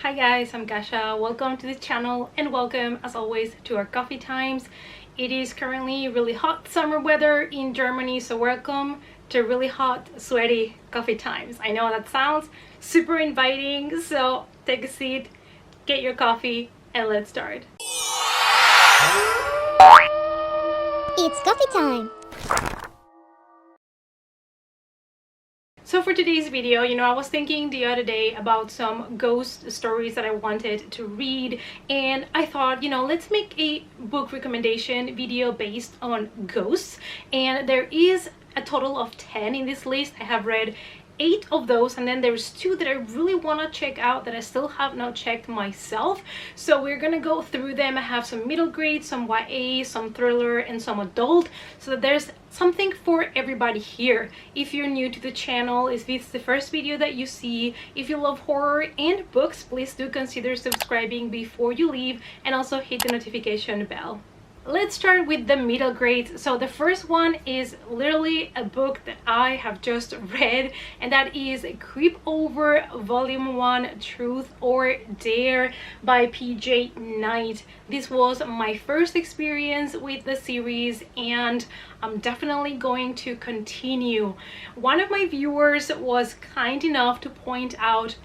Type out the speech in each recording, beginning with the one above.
Hi guys, I'm Gasha. Welcome to the channel and welcome as always to our coffee times. It is currently really hot summer weather in Germany, so welcome to really hot, sweaty coffee times. I know that sounds super inviting, so take a seat, get your coffee, and let's start. It's coffee time! So for today's video, I was thinking the other day about some ghost stories that I wanted to read, and I thought, let's make a book recommendation video based on ghosts. And there is a total of 10 in this list. I have read 8 of those, and then there's 2 that I really want to check out that I still have not checked myself. So we're gonna go through them. I have some middle grade, some YA, some thriller, and some adult, so that there's something for everybody here. If you're new to the channel, if it's the first video that you see, if you love horror and books, please do consider subscribing before you leave, and also hit the notification bell. Let's start with the middle grades. So the first one is literally a book that I have just read, and that is Creep Over Volume 1 Truth or Dare by PJ Knight. This was my first experience with the series, and I'm definitely going to continue. One of my viewers was kind enough to point out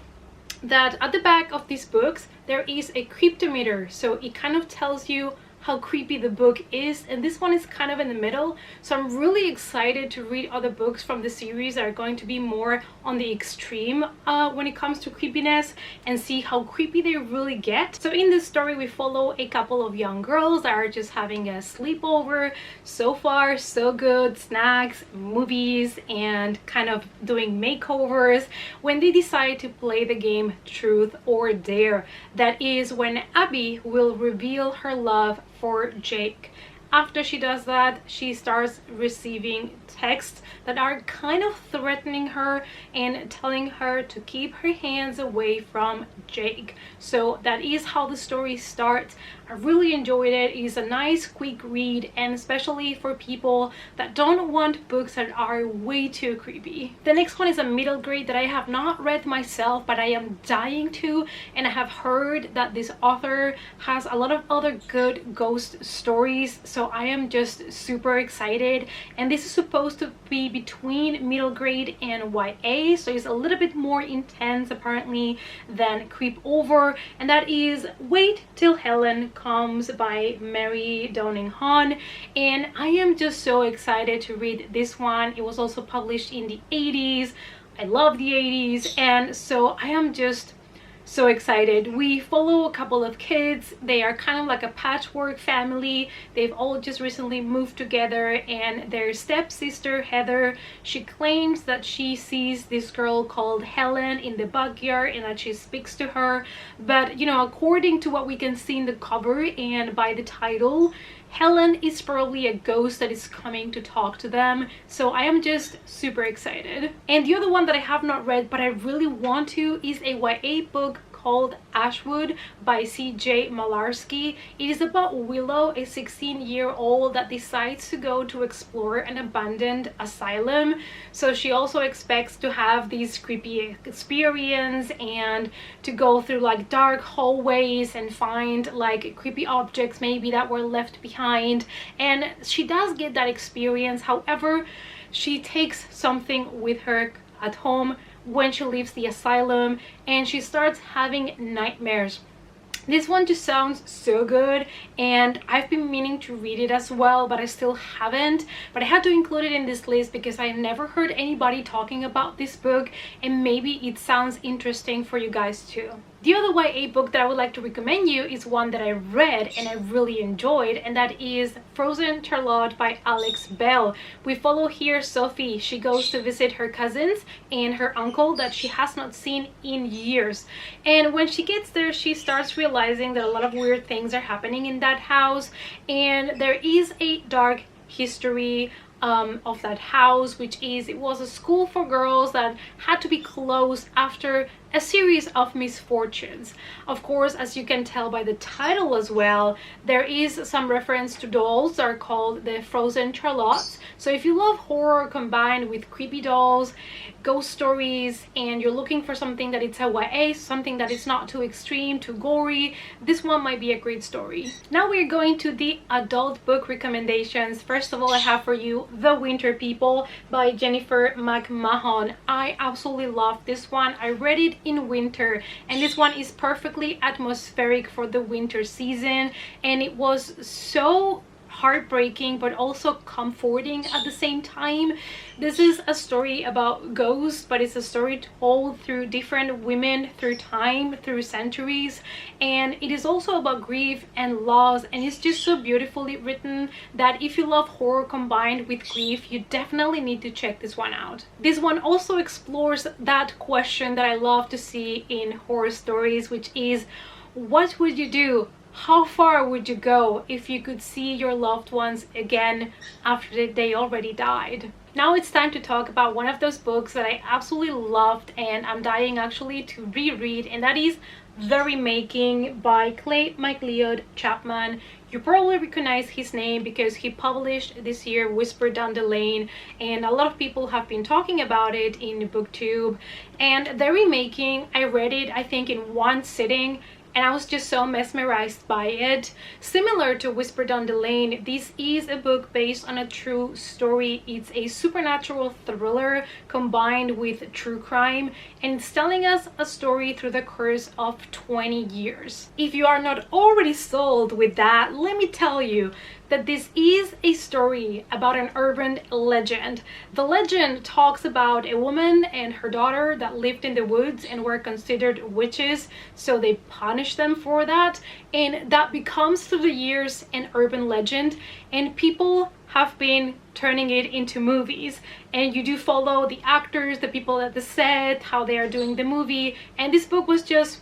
that at the back of these books there is a creeptometer, so it kind of tells you how creepy the book is, and this one is kind of in the middle. So I'm really excited to read other books from the series that are going to be more on the extreme when it comes to creepiness, and see how creepy they really get. So in this story we follow a couple of young girls that are just having a sleepover. So far so good, snacks, movies, and kind of doing makeovers, when they decide to play the game Truth or Dare. That is when Abby will reveal her love for Jake. After she does that, she starts receiving texts that are kind of threatening her and telling her to keep her hands away from Jake. So that is how the story starts. I really enjoyed it. It is a nice quick read, and especially for people that don't want books that are way too creepy. The next one is a middle grade that I have not read myself, but I am dying to, and I have heard that this author has a lot of other good ghost stories, so I am just super excited. And this is supposed to be between middle grade and YA, so it's a little bit more intense apparently than Creep Over, and that is Wait Till Helen Comes by Mary Downing Hahn. And I am just so excited to read this one. It was also published in the 80s. I love the 80s, and so I am just so excited. We follow a couple of kids. They are kind of like a patchwork family. They've all just recently moved together, and their stepsister Heather, she claims that she sees this girl called Helen in the backyard and that she speaks to her. But according to what we can see in the cover and by the title, Helen is probably a ghost that is coming to talk to them. So I am just super excited. And the other one that I have not read but I really want to is a YA book called Ashwood by C.J. Malarski. It is about Willow, a 16-year-old that decides to go to explore an abandoned asylum. So she also expects to have this creepy experience and to go through like dark hallways and find like creepy objects maybe that were left behind, and she does get that experience. However, she takes something with her at home when she leaves the asylum, and she starts having nightmares. This one just sounds so good, and I've been meaning to read it as well, but I still haven't. But I had to include it in this list because I've never heard anybody talking about this book, and maybe it sounds interesting for you guys too. The other YA book that I would like to recommend you is one that I read and I really enjoyed, and that is Frozen Charlotte by Alex Bell. We follow here Sophie. She goes to visit her cousins and her uncle that she has not seen in years. And when she gets there, she starts realizing that a lot of weird things are happening in that house, and there is a dark history of that house, which is it was a school for girls that had to be closed after a series of misfortunes. Of course, as you can tell by the title as well, there is some reference to dolls that are called the Frozen Charlottes. So if you love horror combined with creepy dolls, ghost stories, and you're looking for something that it's a YA, something that is not too extreme, too gory, this one might be a great story. Now we're going to the adult book recommendations. First of all, I have for you The Winter People by Jennifer McMahon. I absolutely love this one. I read it in winter, and this one is perfectly atmospheric for the winter season, and it was so heartbreaking but also comforting at the same time. This is a story about ghosts, but it's a story told through different women, through time, through centuries, and it is also about grief and loss, and it's just so beautifully written that if you love horror combined with grief, you definitely need to check this one out. This one also explores that question that I love to see in horror stories, which is, what would you do? How far would you go if you could see your loved ones again after they already died? Now it's time to talk about one of those books that I absolutely loved and I'm dying actually to reread, and that is The Remaking by Clay McLeod Chapman. You probably recognize his name because he published this year Whisper Down the Lane, and a lot of people have been talking about it in booktube. And The Remaking, I read it I think in one sitting, and I was just so mesmerized by it. Similar to Whisper Down the Lane, this is a book based on a true story. It's a supernatural thriller combined with true crime, and it's telling us a story through the course of 20 years. If you are not already sold with that, let me tell you that this is a story about an urban legend. The legend talks about a woman and her daughter that lived in the woods and were considered witches, so they punished them for that, and that becomes through the years an urban legend, and people have been turning it into movies, and you do follow the actors, the people at the set, how they are doing the movie. And this book was just,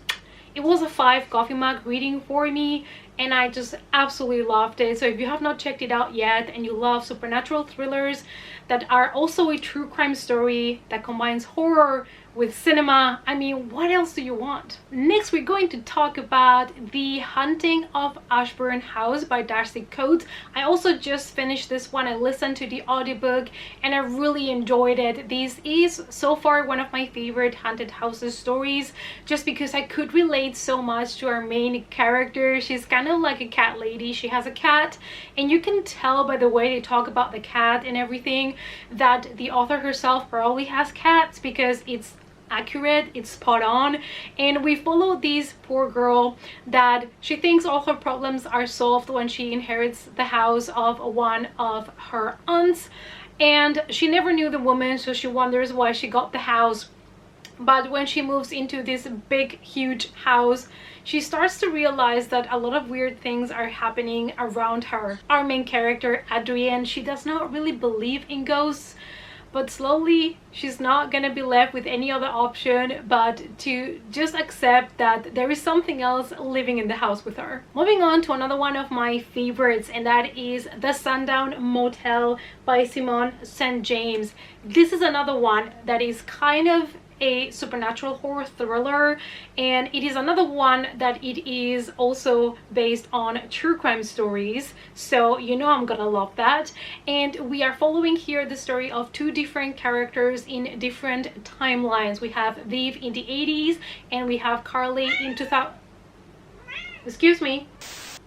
it was a 5 coffee mug reading for me, and I just absolutely loved it. So if you have not checked it out yet and you love supernatural thrillers that are also a true crime story that combines horror with cinema, I mean, what else do you want? Next, we're going to talk about The Haunting of Ashburn House by Darcy Coates. I also just finished this one. I listened to the audiobook and I really enjoyed it. This is so far one of my favorite haunted houses stories, just because I could relate so much to our main character. She's kind of like a cat lady. She has a cat, and you can tell by the way they talk about the cat and everything that the author herself probably has cats, because it's accurate, it's spot on. And we follow this poor girl that she thinks all her problems are solved when she inherits the house of one of her aunts, and she never knew the woman, so she wonders why she got the house. But when she moves into this big huge house, she starts to realize that a lot of weird things are happening around her. Our main character, Adrienne, she does not really believe in ghosts, but slowly she's not gonna be left with any other option but to just accept that there is something else living in the house with her. Moving on to another one of my favorites, and that is The Sundown Motel by Simone St. James. This is another one that is kind of a supernatural horror thriller, and it is another one that it is also based on true crime stories, so you know I'm gonna love that. And we are following here the story of 2 different characters in different timelines. We have Viv in the 80s and we have Carly in 2000. Excuse me.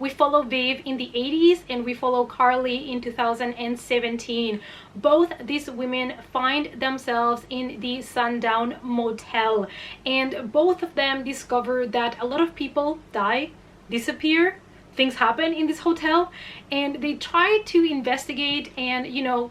We follow Viv in the 80s and we follow Carly in 2017. Both these women find themselves in the Sundown Motel, and both of them discover that a lot of people die, disappear, things happen in this hotel, and they try to investigate, and you know,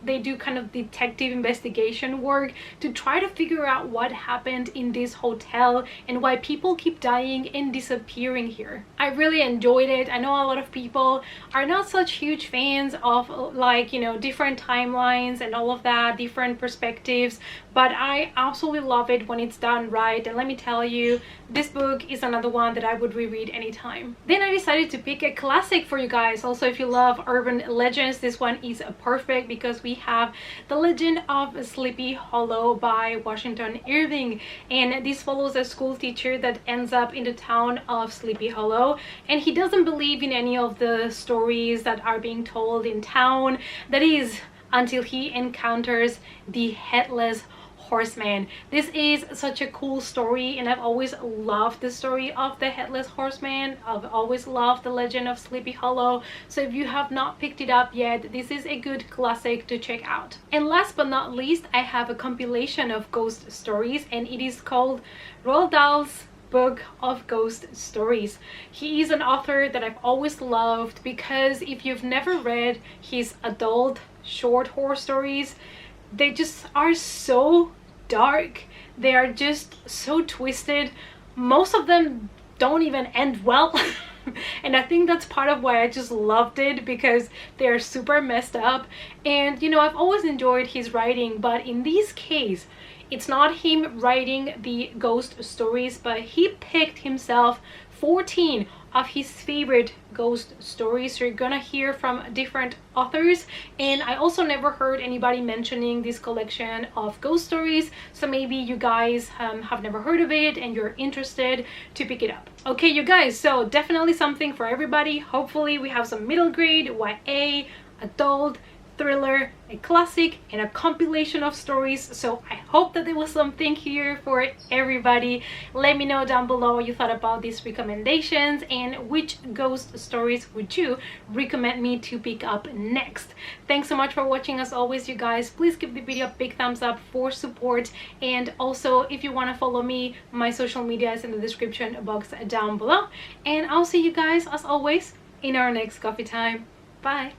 they do kind of detective investigation work to try to figure out what happened in this hotel and why people keep dying and disappearing here. I really enjoyed it. I know a lot of people are not such huge fans of, like, you know, different timelines and all of that, different perspectives, but I absolutely love it when it's done right. And let me tell you, this book is another one that I would reread anytime. Then I decided decided to pick a classic for you guys. Also, if you love urban legends, this one is perfect because we have The Legend of Sleepy Hollow by Washington Irving, and this follows a school teacher that ends up in the town of Sleepy Hollow, and he doesn't believe in any of the stories that are being told in town. That is until he encounters the Headless Horseman. This is such a cool story, and I've always loved the story of the Headless Horseman. I've always loved The Legend of Sleepy Hollow, so if you have not picked it up yet, this is a good classic to check out. And last but not least, I have a compilation of ghost stories, and it is called Roald Dahl's Book of Ghost Stories. He is an author that I've always loved because if you've never read his adult short horror stories, they just are so dark. They are just so twisted. Most of them don't even end well. And I think that's part of why I just loved it, because they're super messed up. And you know, I've always enjoyed his writing, but in this case, it's not him writing the ghost stories, but he picked himself 14 of his favorite ghost stories. So you're gonna hear from different authors, and I also never heard anybody mentioning this collection of ghost stories, so maybe you guys have never heard of it and you're interested to pick it up. Okay, you guys, so definitely something for everybody. Hopefully we have some middle grade, YA, adult, thriller, a classic, and a compilation of stories. So I hope that there was something here for everybody. Let me know down below what you thought about these recommendations and which ghost stories would you recommend me to pick up next. Thanks so much for watching. As always, you guys, please give the video a big thumbs up for support, and also if you want to follow me, my social media is in the description box down below, and I'll see you guys as always in our next coffee time. Bye.